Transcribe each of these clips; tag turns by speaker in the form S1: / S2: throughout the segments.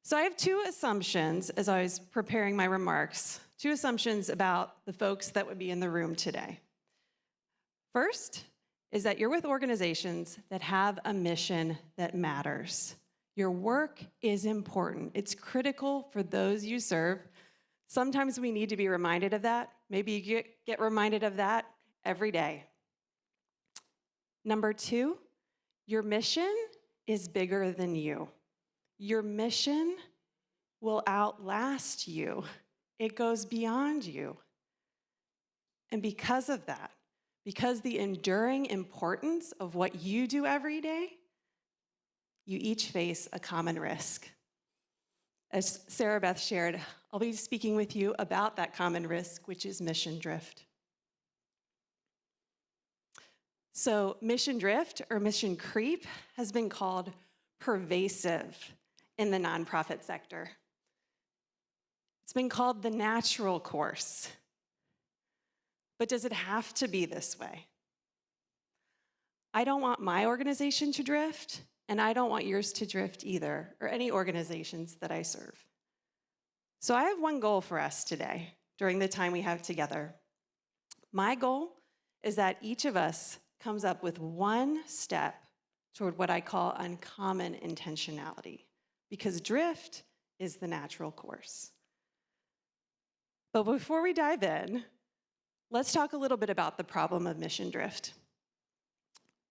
S1: So I have two assumptions as I was preparing my remarks, two assumptions about the folks that would be in the room today. First is that you're with organizations that have a mission that matters. Your work is important. It's critical for those you serve. Sometimes we need to be reminded of that. Maybe you get reminded of that every day. Number two, your mission is bigger than you. Your mission will outlast you. It goes beyond you. And because of that, because the enduring importance of what you do every day, you each face a common risk. As Sarah Beth shared, I'll be speaking with you about that common risk, which is mission drift. So mission drift or mission creep has been called pervasive in the nonprofit sector. It's been called the natural course. But does it have to be this way? I don't want my organization to drift, and I don't want yours to drift either, or any organizations that I serve. So I have one goal for us today during the time we have together. My goal is that each of us comes up with one step toward what I call uncommon intentionality, because drift is the natural course. But before we dive in, let's talk a little bit about the problem of mission drift.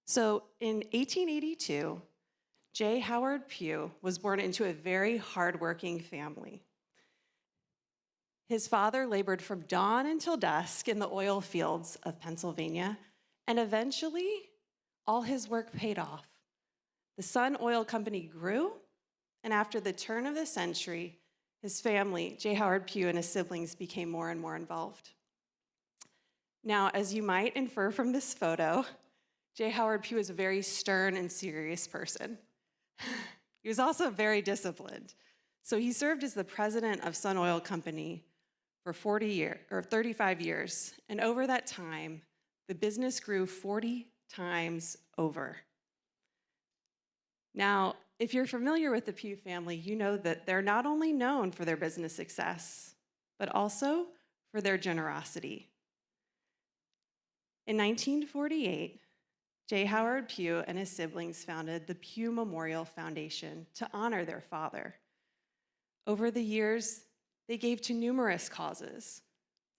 S1: So in 1882, J. Howard Pugh was born into a very hardworking family. His father labored from dawn until dusk in the oil fields of Pennsylvania, and eventually, all his work paid off. The Sun Oil Company grew, and after the turn of the century, his family, J. Howard Pugh and his siblings, became more and more involved. Now, as you might infer from this photo, J. Howard Pugh is a very stern and serious person. He was also very disciplined. So he served as the president of Sun Oil Company for 35 years, and over that time, the business grew 40 times over. Now, if you're familiar with the Pugh family, you know that they're not only known for their business success, but also for their generosity. In 1948, J. Howard Pugh and his siblings founded the Pugh Memorial Foundation to honor their father. Over the years, they gave to numerous causes,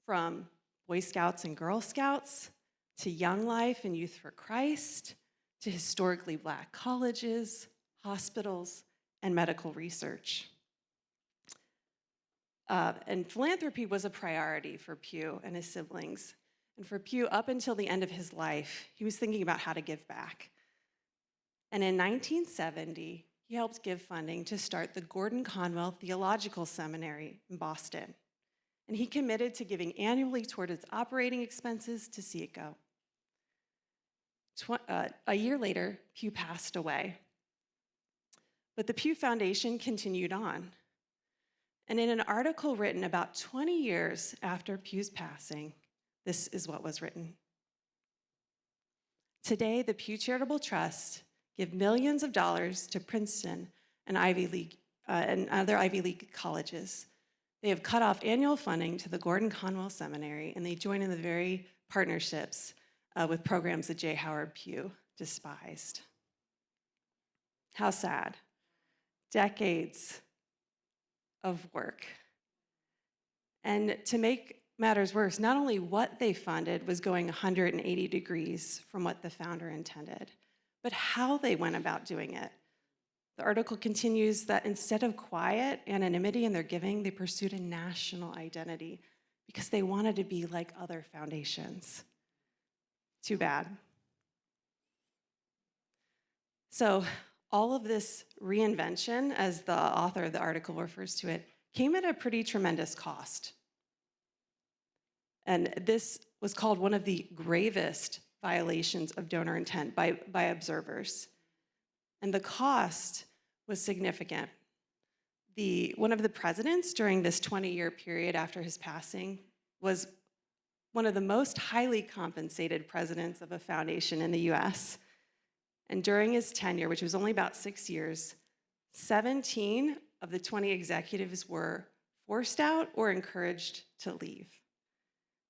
S1: from Boy Scouts and Girl Scouts, to Young Life and Youth for Christ, to historically Black colleges, hospitals, and medical research. And philanthropy was a priority for Pugh and his siblings. And for Pugh, up until the end of his life, he was thinking about how to give back. And in 1970, he helped give funding to start the Gordon Conwell Theological Seminary in Boston. And he committed to giving annually toward its operating expenses to see it go. A year later, Pugh passed away. But the Pugh Foundation continued on. And in an article written about 20 years after Pugh's passing, this is what was written. Today, the Pugh Charitable Trust give millions of dollars to Princeton and other Ivy League colleges. They have cut off annual funding to the Gordon Conwell Seminary, and they join in the very partnerships with programs that J. Howard Pugh despised. How sad. Decades of work. And to make matters worse, not only what they funded was going 180 degrees from what the founder intended, but how they went about doing it. The article continues that instead of quiet anonymity in their giving, they pursued a national identity because they wanted to be like other foundations. Too bad. So all of this reinvention, as the author of the article refers to it, came at a pretty tremendous cost. And this was called one of the gravest violations of donor intent by observers. And the cost was significant. One of the presidents during this 20-year period after his passing was one of the most highly compensated presidents of a foundation in the US. And during his tenure, which was only about 6 years, 17 of the 20 executives were forced out or encouraged to leave.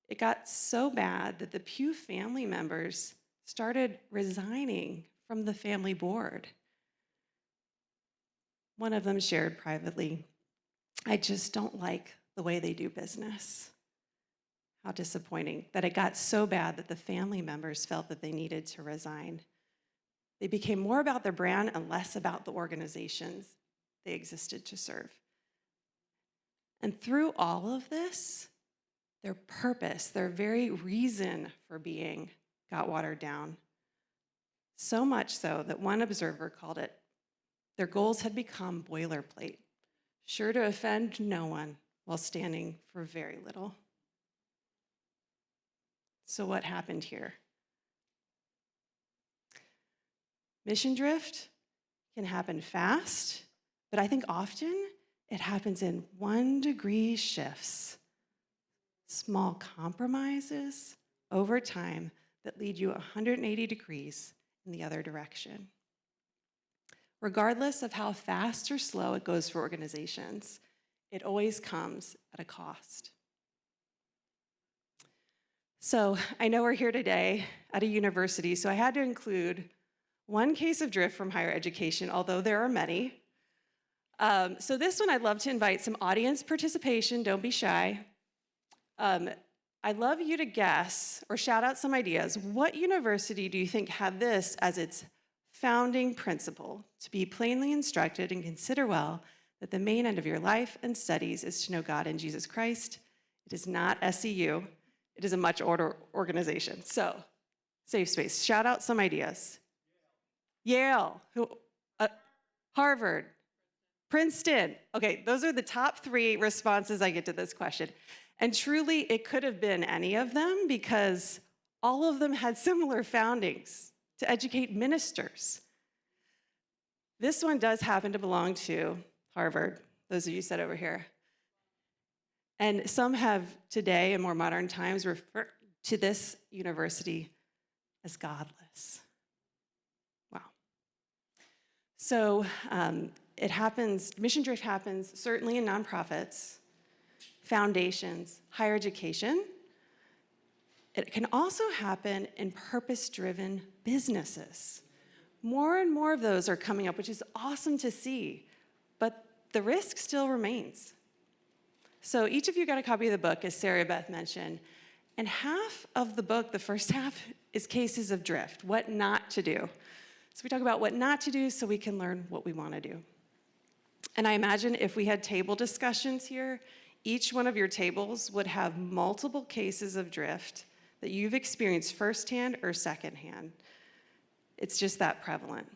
S1: It got so bad that the Pew family members started resigning from the family board. One of them shared privately, "I just don't like the way they do business." How disappointing that it got so bad that the family members felt that they needed to resign. They became more about their brand and less about the organizations they existed to serve. And through all of this, their purpose, their very reason for being, got watered down. So much so that one observer called it, their goals had become boilerplate, sure to offend no one while standing for very little. So what happened here? Mission drift can happen fast, but I think often it happens in 1-degree shifts, small compromises over time that lead you 180 degrees in the other direction. Regardless of how fast or slow it goes for organizations, it always comes at a cost. So I know we're here today at a university, so I had to include one case of drift from higher education, although there are many. So this one, I'd love to invite some audience participation. Don't be shy. I'd love you to guess or shout out some ideas. What university do you think had this as its founding principle? To be plainly instructed and consider well that the main end of your life and studies is to know God and Jesus Christ. It is not SEU. It is a much older organization. So, safe space. Shout out some ideas. Yale, Harvard, Princeton. Okay, those are the top 3 responses I get to this question. And truly, it could have been any of them because all of them had similar foundings to educate ministers. This one does happen to belong to Harvard, those of you said over here. And some have today, in more modern times, referred to this university as godless. Wow. So it happens, mission drift happens certainly in nonprofits, foundations, higher education. It can also happen in purpose-driven businesses. More and more of those are coming up, which is awesome to see, but the risk still remains. So each of you got a copy of the book, as Sarah Beth mentioned, and half of the book, the first half, is cases of drift, what not to do. So we talk about what not to do so we can learn what we want to do. And I imagine if we had table discussions here, each one of your tables would have multiple cases of drift that you've experienced firsthand or secondhand. It's just that prevalent.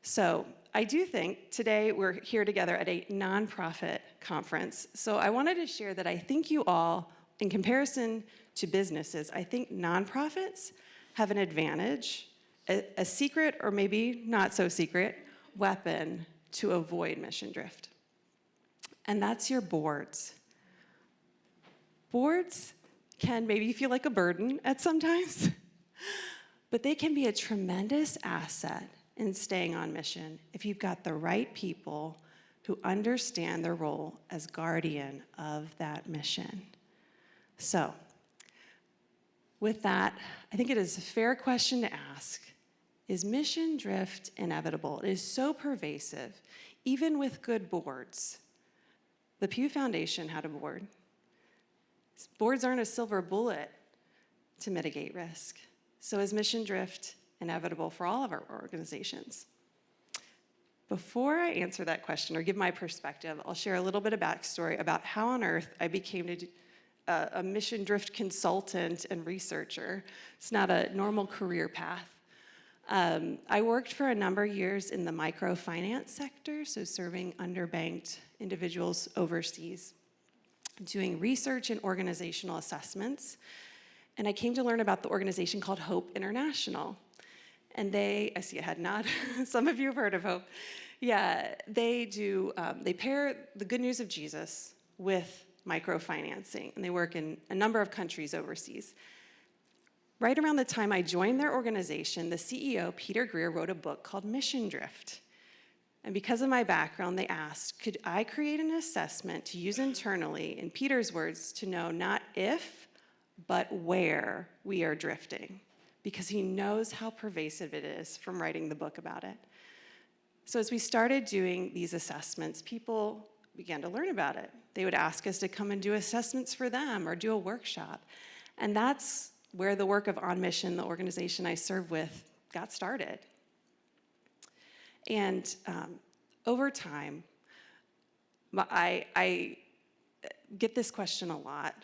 S1: So I do think today we're here together at a nonprofit conference. So I wanted to share that I think you all, in comparison to businesses, I think nonprofits have an advantage, a secret or maybe not so secret weapon to avoid mission drift. And that's your boards. Boards can maybe feel like a burden at some times, but they can be a tremendous asset in staying on mission if you've got the right people who understand their role as guardian of that mission. So, with that, I think it is a fair question to ask. Is mission drift inevitable? It is so pervasive, even with good boards. The Pew Foundation had a board. Boards aren't a silver bullet to mitigate risk. So is mission drift inevitable for all of our organizations? Before I answer that question or give my perspective, I'll share a little bit of backstory about how on earth I became a mission drift consultant and researcher. It's not a normal career path. I worked for a number of years in the microfinance sector, so serving underbanked individuals overseas, doing research and organizational assessments. And I came to learn about the organization called Hope International. And I see a head nod. Some of you have heard of Hope. Yeah, they pair the good news of Jesus with microfinancing, and they work in a number of countries overseas. Right around the time I joined their organization, the CEO, Peter Greer, wrote a book called Mission Drift. And because of my background, they asked, could I create an assessment to use internally, in Peter's words, to know not if, but where we are drifting? Because he knows how pervasive it is from writing the book about it. So as we started doing these assessments, people began to learn about it. They would ask us to come and do assessments for them or do a workshop. And that's where the work of On Mission, the organization I serve with, got started. And over time, I get this question a lot.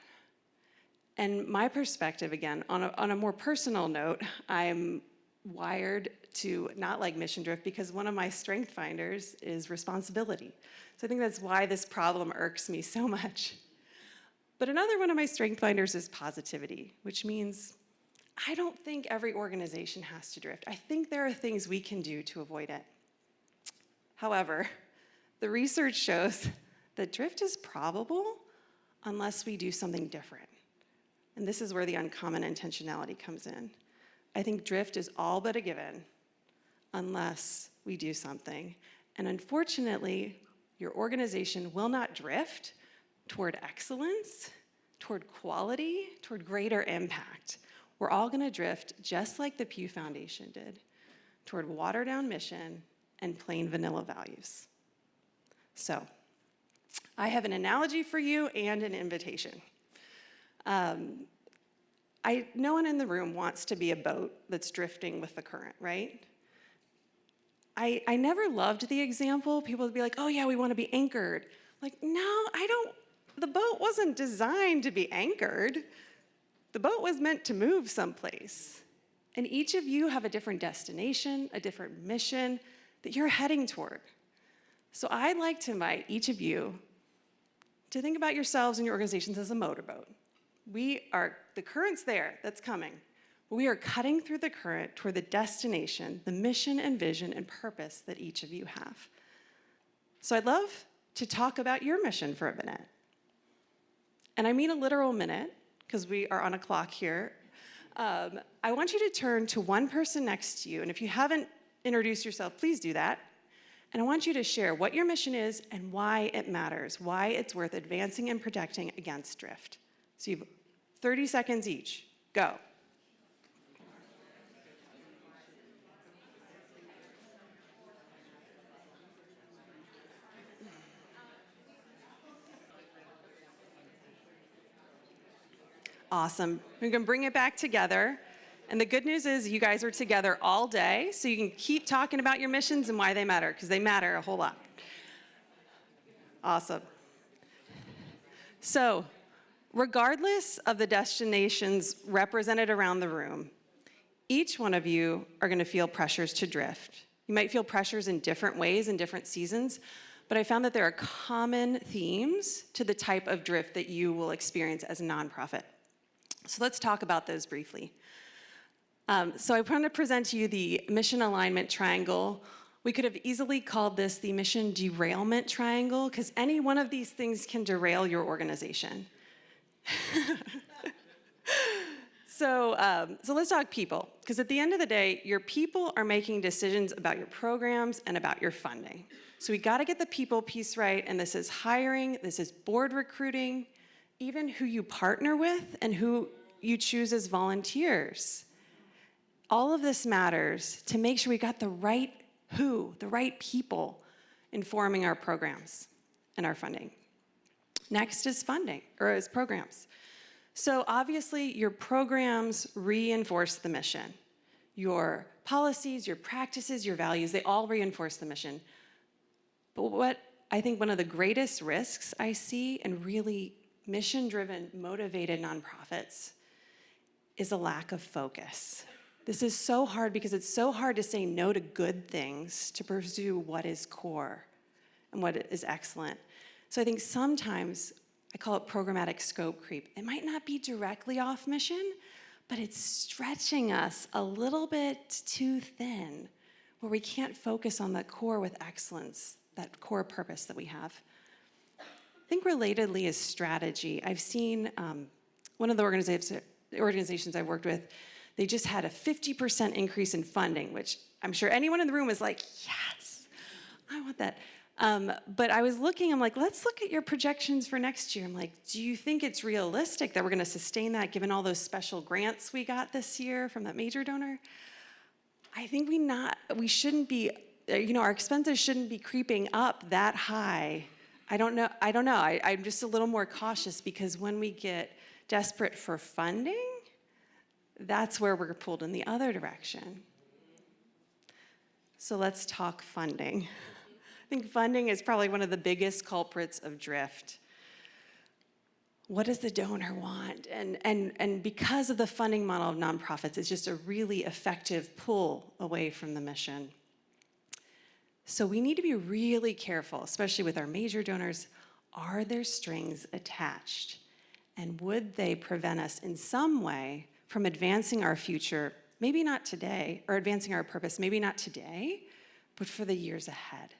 S1: And my perspective, again, on a more personal note, I'm wired to not like mission drift because one of my strength finders is responsibility. So I think that's why this problem irks me so much. But another one of my strength finders is positivity, which means I don't think every organization has to drift. I think there are things we can do to avoid it. However, the research shows that drift is probable unless we do something different. And this is where the uncommon intentionality comes in. I think drift is all but a given unless we do something. And unfortunately, your organization will not drift toward excellence, toward quality, toward greater impact. We're all going to drift just like the Pew Foundation did, toward watered-down mission and plain vanilla values. So, I have an analogy for you and an invitation. No one in the room wants to be a boat that's drifting with the current, right? I never loved the example. People would be like, oh yeah, we want to be anchored. Like, no, the boat wasn't designed to be anchored. The boat was meant to move someplace. And each of you have a different destination, a different mission that you're heading toward. So I'd like to invite each of you to think about yourselves and your organizations as a motorboat. The current's there, that's coming. We are cutting through the current toward the destination, the mission and vision and purpose that each of you have. So I'd love to talk about your mission for a minute. And I mean a literal minute, because we are on a clock here. I want you to turn to one person next to you, and if you haven't introduced yourself, please do that. And I want you to share what your mission is and why it matters, why it's worth advancing and protecting against drift. So you have 30 seconds each. Go. Awesome. We're going to bring it back together. And the good news is you guys are together all day, so you can keep talking about your missions and why they matter, because they matter a whole lot. Awesome. So, regardless of the destinations represented around the room, each one of you are going to feel pressures to drift. You might feel pressures in different ways in different seasons, but I found that there are common themes to the type of drift that you will experience as a nonprofit. So let's talk about those briefly. So I want to present to you the mission alignment triangle. We could have easily called this the mission derailment triangle, because any one of these things can derail your organization. So let's talk people, because at the end of the day, your people are making decisions about your programs and about your funding. So we got to get the people piece right, and this is hiring, this is board recruiting, even who you partner with and who you choose as volunteers. All of this matters to make sure we got the right people informing our programs and our funding. Next is funding, or is programs. So obviously, your programs reinforce the mission. Your policies, your practices, your values, they all reinforce the mission. But what I think one of the greatest risks I see in really mission-driven, motivated nonprofits is a lack of focus. This is so hard because it's so hard to say no to good things to pursue what is core and what is excellent. So I think sometimes, I call it programmatic scope creep. It might not be directly off mission, but it's stretching us a little bit too thin, where we can't focus on the core with excellence, that core purpose that we have. I think relatedly is strategy. I've seen one of the organizations I've worked with, they just had a 50% increase in funding, which I'm sure anyone in the room is like, yes. I want that. But I was looking, I'm like, let's look at your projections for next year. I'm like, do you think it's realistic that we're going to sustain that given all those special grants we got this year from that major donor? I think we shouldn't be, our expenses shouldn't be creeping up that high. I don't know. I'm just a little more cautious because when we get desperate for funding, that's where we're pulled in the other direction. So let's talk funding. I think funding is probably one of the biggest culprits of drift. What does the donor want? And because of the funding model of nonprofits, it's just a really effective pull away from the mission. So we need to be really careful, especially with our major donors. Are there strings attached? And would they prevent us in some way from advancing our future, maybe not today, or advancing our purpose, maybe not today, but for the years ahead?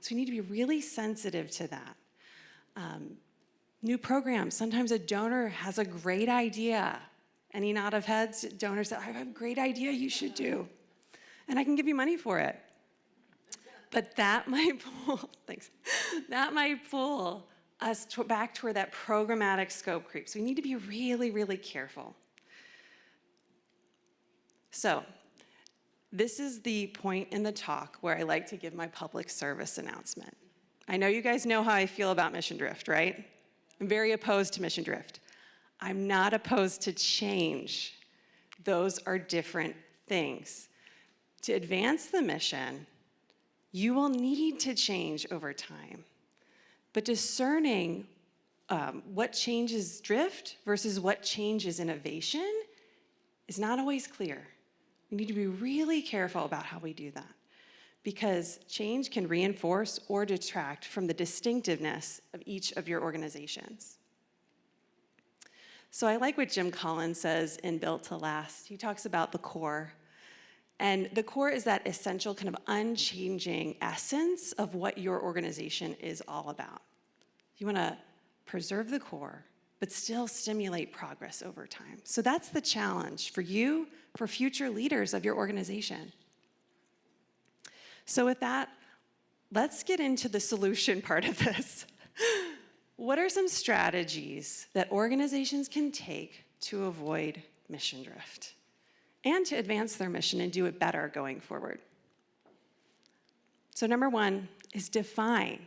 S1: So we need to be really sensitive to that. New programs, sometimes a donor has a great idea. Any nod of heads? Donors say, I have a great idea you should do, and I can give you money for it. But that might pull, thanks, that might pull us back toward that programmatic scope creep. So we need to be really, really careful. So this is the point in the talk where I like to give my public service announcement. I know you guys know how I feel about mission drift, right? I'm very opposed to mission drift. I'm not opposed to change. Those are different things. To advance the mission, you will need to change over time. But discerning what changes drift versus what changes innovation is not always clear. We need to be really careful about how we do that, because change can reinforce or detract from the distinctiveness of each of your organizations. So I like what Jim Collins says in Built to Last. He talks about the core. And the core is that essential kind of unchanging essence of what your organization is all about. You want to preserve the core, but still stimulate progress over time. So that's the challenge for you, for future leaders of your organization. So with that, let's get into the solution part of this. What are some strategies that organizations can take to avoid mission drift and to advance their mission and do it better going forward? So number one is define.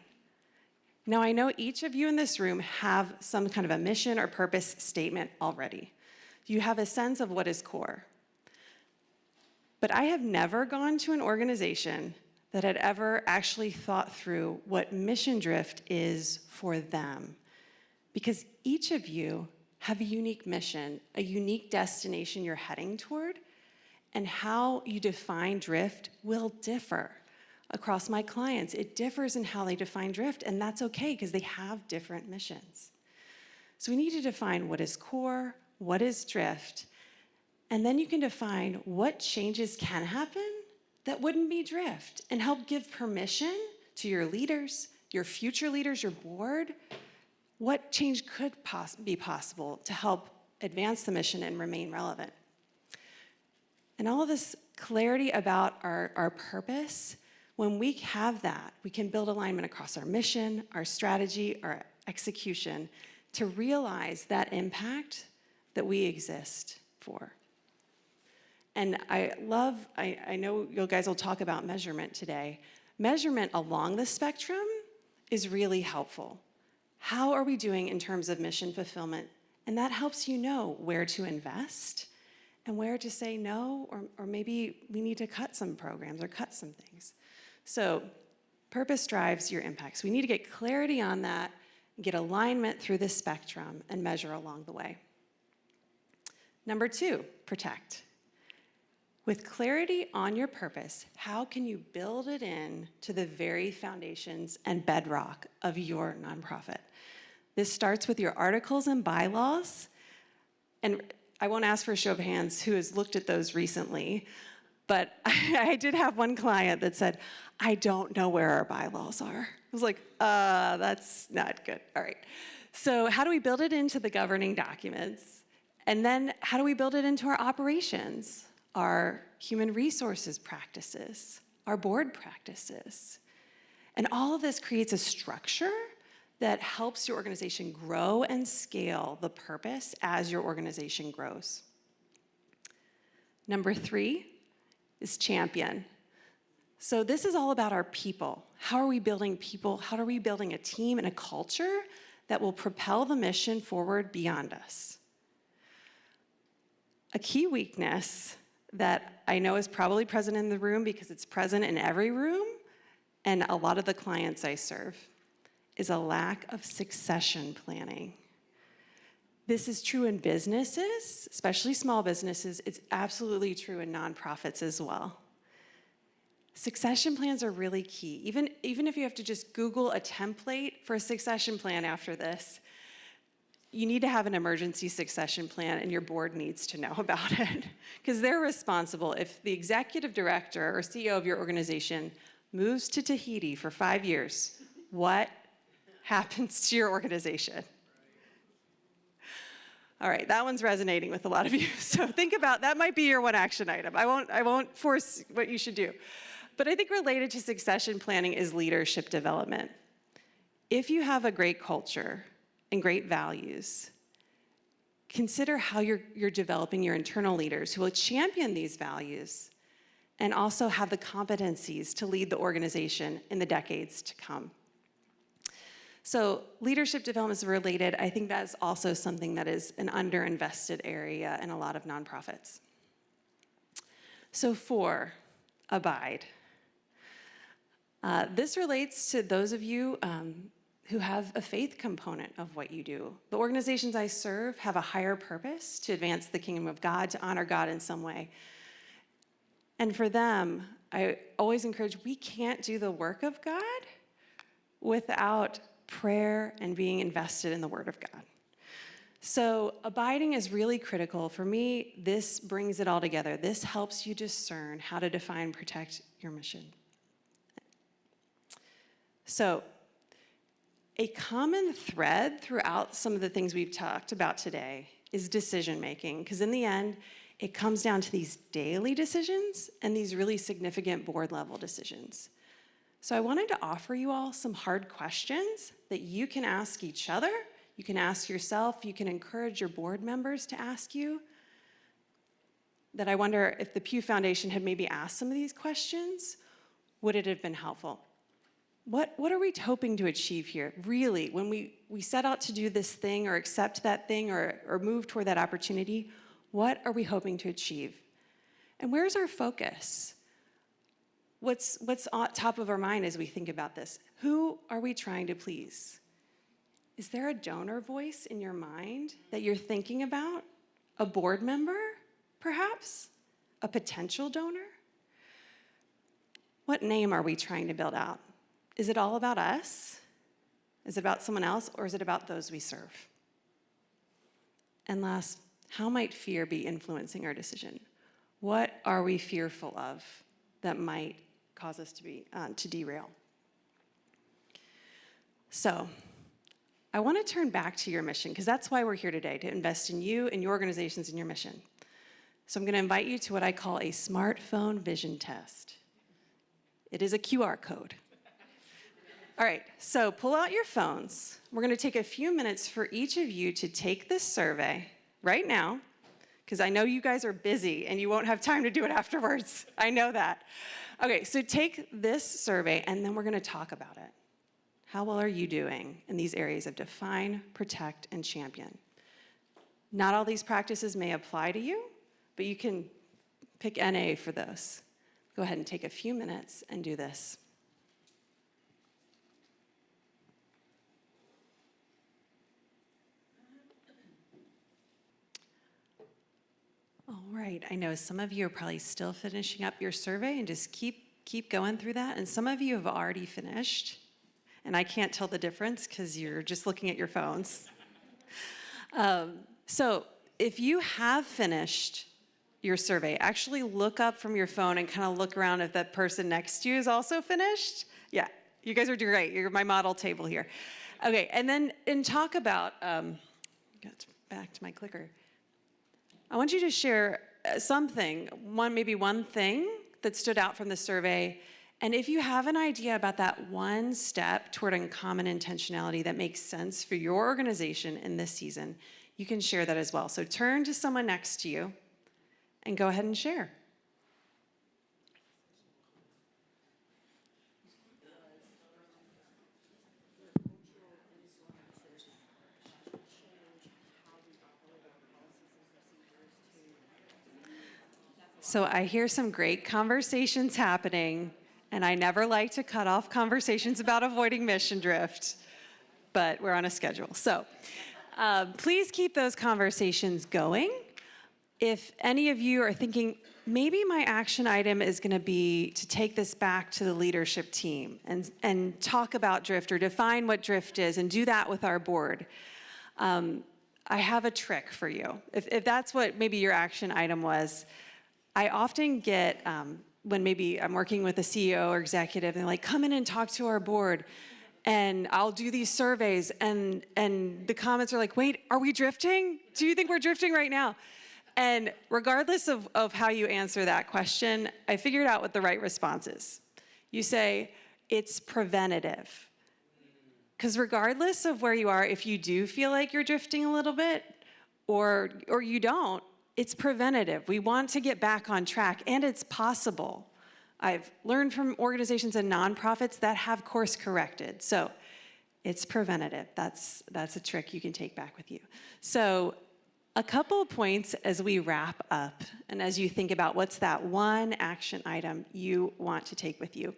S1: Now, I know each of you in this room have some kind of a mission or purpose statement already. You have a sense of what is core. But I have never gone to an organization that had ever actually thought through what mission drift is for them. Because each of you have a unique mission, a unique destination you're heading toward, and how you define drift will differ. Across my clients, it differs in how they define drift, and that's okay because they have different missions. So we need to define what is core, what is drift, and then you can define what changes can happen that wouldn't be drift and help give permission to your leaders, your future leaders, your board, what change could be possible to help advance the mission and remain relevant. And all of this clarity about our purpose, when we have that, we can build alignment across our mission, our strategy, our execution to realize that impact that we exist for. And I know you guys will talk about measurement today. Measurement along the spectrum is really helpful. How are we doing in terms of mission fulfillment? And that helps you know where to invest and where to say no, or maybe we need to cut some programs or cut some things. So purpose drives your impacts. We need to get clarity on that, get alignment through the spectrum, and measure along the way. Number two, protect. With clarity on your purpose, how can you build it in to the very foundations and bedrock of your nonprofit? This starts with your articles and bylaws. And I won't ask for a show of hands who has looked at those recently, but I did have one client that said, I don't know where our bylaws are. I was like, that's not good. All right. So how do we build it into the governing documents? And then how do we build it into our operations, our human resources practices, our board practices? And all of this creates a structure that helps your organization grow and scale the purpose as your organization grows. Number 3 is champion. So this is all about our people. How are we building people? How are we building a team and a culture that will propel the mission forward beyond us? A key weakness that I know is probably present in the room because it's present in every room and a lot of the clients I serve is a lack of succession planning. This is true in businesses, especially small businesses. It's absolutely true in nonprofits as well. Succession plans are really key. Even if you have to just Google a template for a succession plan after this, you need to have an emergency succession plan and your board needs to know about it because they're responsible. If the executive director or CEO of your organization moves to Tahiti for 5 years, what happens to your organization? All right, that one's resonating with a lot of you. So think about, that might be your one action item. I won't force what you should do. But I think related to succession planning is leadership development. If you have a great culture and great values, consider how you're developing your internal leaders who will champion these values and also have the competencies to lead the organization in the decades to come. So leadership development is related. I think that's also something that is an underinvested area in a lot of nonprofits. So 4, abide. This relates to those of you who have a faith component of what you do. The organizations I serve have a higher purpose to advance the kingdom of God, to honor God in some way. And for them, I always encourage, we can't do the work of God without prayer and being invested in the Word of God. So abiding is really critical. For me, this brings it all together. This helps you discern how to define and protect your mission. So a common thread throughout some of the things we've talked about today is decision making, because in the end, it comes down to these daily decisions and these really significant board level decisions. So I wanted to offer you all some hard questions that you can ask each other, you can ask yourself, you can encourage your board members to ask you, that I wonder if the Pew Foundation had maybe asked some of these questions, would it have been helpful? What are we hoping to achieve here? Really, when we set out to do this thing or accept that thing or move toward that opportunity, what are we hoping to achieve? And where's our focus? What's on top of our mind as we think about this? Who are we trying to please? Is there a donor voice in your mind that you're thinking about? A board member, perhaps? A potential donor? What name are we trying to build out? Is it all about us? Is it about someone else, or is it about those we serve? And last, how might fear be influencing our decision? What are we fearful of that might cause us to derail? So I want to turn back to your mission, because that's why we're here today, to invest in you and your organizations and your mission. So I'm going to invite you to what I call a smartphone vision test. It is a QR code. All right, so pull out your phones. We're going to take a few minutes for each of you to take this survey right now, because I know you guys are busy and you won't have time to do it afterwards. I know that. Okay, so take this survey and then we're going to talk about it. How well are you doing in these areas of define, protect, and champion? Not all these practices may apply to you, but you can pick NA for those. Go ahead and take a few minutes and do this. All right, I know some of you are probably still finishing up your survey and just keep going through that. And some of you have already finished, and I can't tell the difference because you're just looking at your phones. So if you have finished your survey, actually look up from your phone and kind of look around if that person next to you is also finished. Yeah, you guys are doing great. You're my model table here. Okay, and talk about, got back to my clicker. I want you to share something, maybe one thing that stood out from the survey And if you have an idea about that one step toward uncommon intentionality that makes sense for your organization in this season, you can share that as well. So turn to someone next to you and go ahead and share. So I hear some great conversations happening, and I never like to cut off conversations about avoiding mission drift, but we're on a schedule. So please keep those conversations going. If any of you are thinking, maybe my action item is going to be to take this back to the leadership team and talk about drift or define what drift is and do that with our board, I have a trick for you. If that's what maybe your action item was, I often get, when maybe I'm working with a CEO or executive, and they're like, come in and talk to our board, and I'll do these surveys, and the comments are like, wait, are we drifting? Do you think we're drifting right now? And regardless of how you answer that question, I figured out what the right response is. You say, it's preventative. Because regardless of where you are, if you do feel like you're drifting a little bit, or you don't, it's preventative. We want to get back on track, and it's possible. I've learned from organizations and nonprofits that have course corrected. So it's preventative. That's a trick you can take back with you. So a couple of points as we wrap up, and as you think about what's that one action item you want to take with you.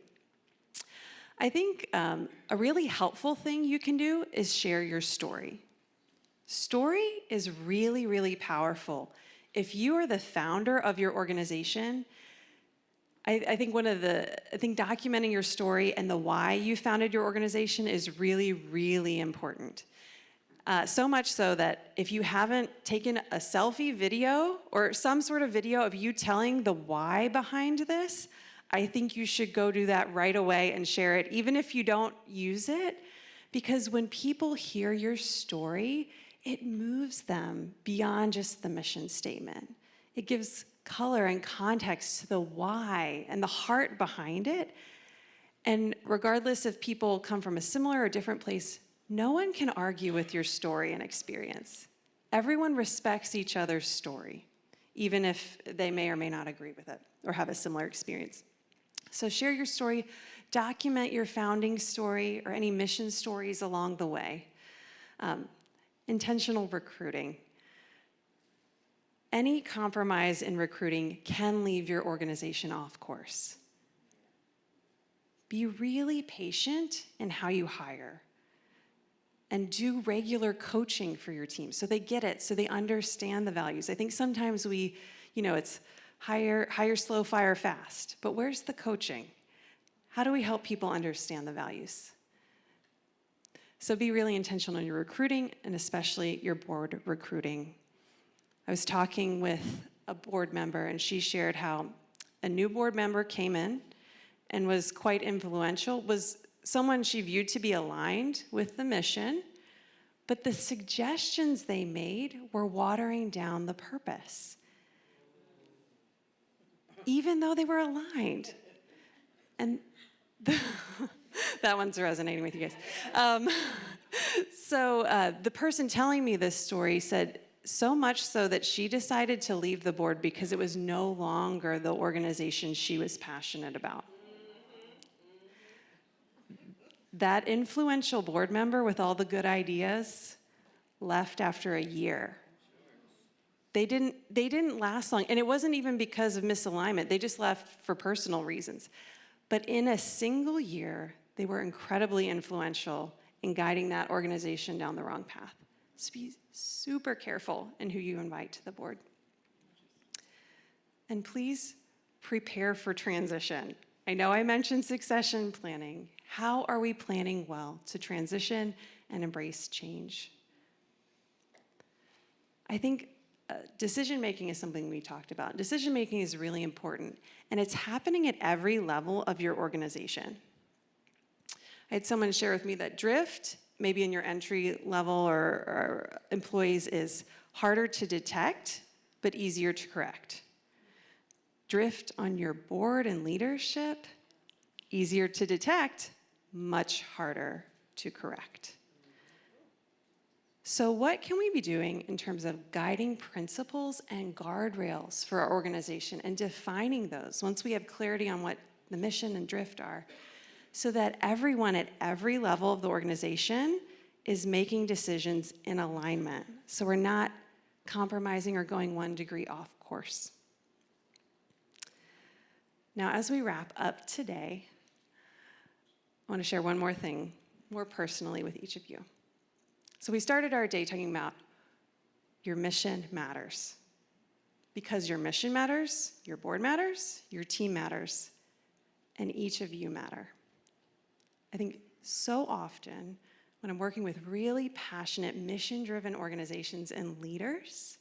S1: I think a really helpful thing you can do is share your story. Story is really, really powerful. If you are the founder of your organization, I think documenting your story and the why you founded your organization is really, really important. So much so that if you haven't taken a selfie video or some sort of video of you telling the why behind this, I think you should go do that right away and share it, even if you don't use it, because when people hear your story, it moves them beyond just the mission statement. It gives color and context to the why and the heart behind it. And regardless if people come from a similar or different place, no one can argue with your story and experience. Everyone respects each other's story, even if they may or may not agree with it or have a similar experience. So share your story, document your founding story or any mission stories along the way. Intentional recruiting. Any compromise in recruiting can leave your organization off course. Be really patient in how you hire. And do regular coaching for your team so they get it, so they understand the values. I think sometimes it's hire slow, fire fast. But where's the coaching? How do we help people understand the values? So be really intentional in your recruiting, and especially your board recruiting. I was talking with a board member, and she shared how a new board member came in and was quite influential, was someone she viewed to be aligned with the mission, but the suggestions they made were watering down the purpose, even though they were aligned. And that one's resonating with you guys. So the person telling me this story said, so much so that she decided to leave the board because it was no longer the organization she was passionate about. That influential board member with all the good ideas left after a year. They didn't last long, and it wasn't even because of misalignment. They just left for personal reasons. But in a single year, they were incredibly influential in guiding that organization down the wrong path. So be super careful in who you invite to the board. And please prepare for transition. I know I mentioned succession planning. How are we planning well to transition and embrace change? I think decision-making is something we talked about. Decision-making is really important, and it's happening at every level of your organization. I had someone share with me that drift, maybe in your entry level or employees, is harder to detect, but easier to correct. Drift on your board and leadership, Easier to detect, much harder to correct. So what can we be doing in terms of guiding principles and guardrails for our organization and defining those once we have clarity on what the mission and drift are, so that everyone at every level of the organization is making decisions in alignment, so we're not compromising or going 1 degree off course. Now, as we wrap up today, I want to share one more thing, more personally with each of you. So we started our day talking about your mission matters. Because your mission matters, your board matters, your team matters, and each of you matter. I think so often when I'm working with really passionate, mission-driven organizations and leaders,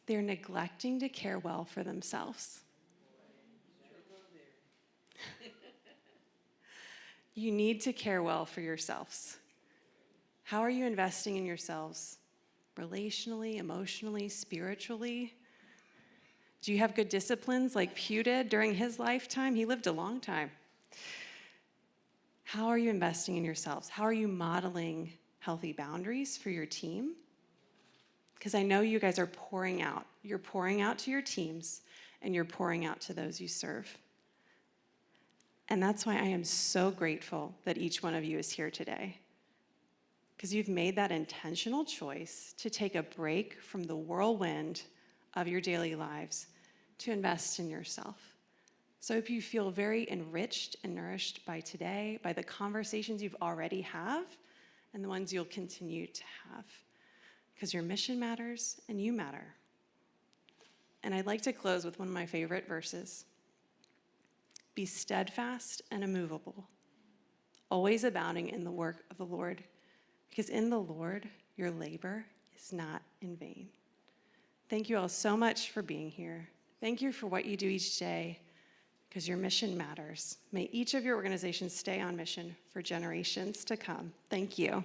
S1: they're neglecting to care well for themselves. You need to care well for yourselves. How are you investing in yourselves? Relationally, emotionally, spiritually? Do you have good disciplines like Pew did during his lifetime? He lived a long time. How are you investing in yourselves? How are you modeling healthy boundaries for your team? Because I know you guys are pouring out. You're pouring out to your teams, and you're pouring out to those you serve. And that's why I am so grateful that each one of you is here today. Because you've made that intentional choice to take a break from the whirlwind of your daily lives to invest in yourself. So I hope you feel very enriched and nourished by today, by the conversations you've already have, and the ones you'll continue to have. Because your mission matters and you matter. And I'd like to close with one of my favorite verses. Be steadfast and immovable, always abounding in the work of the Lord, because in the Lord, your labor is not in vain. Thank you all so much for being here. Thank you for what you do each day, because your mission matters. May each of your organizations stay on mission for generations to come. Thank you.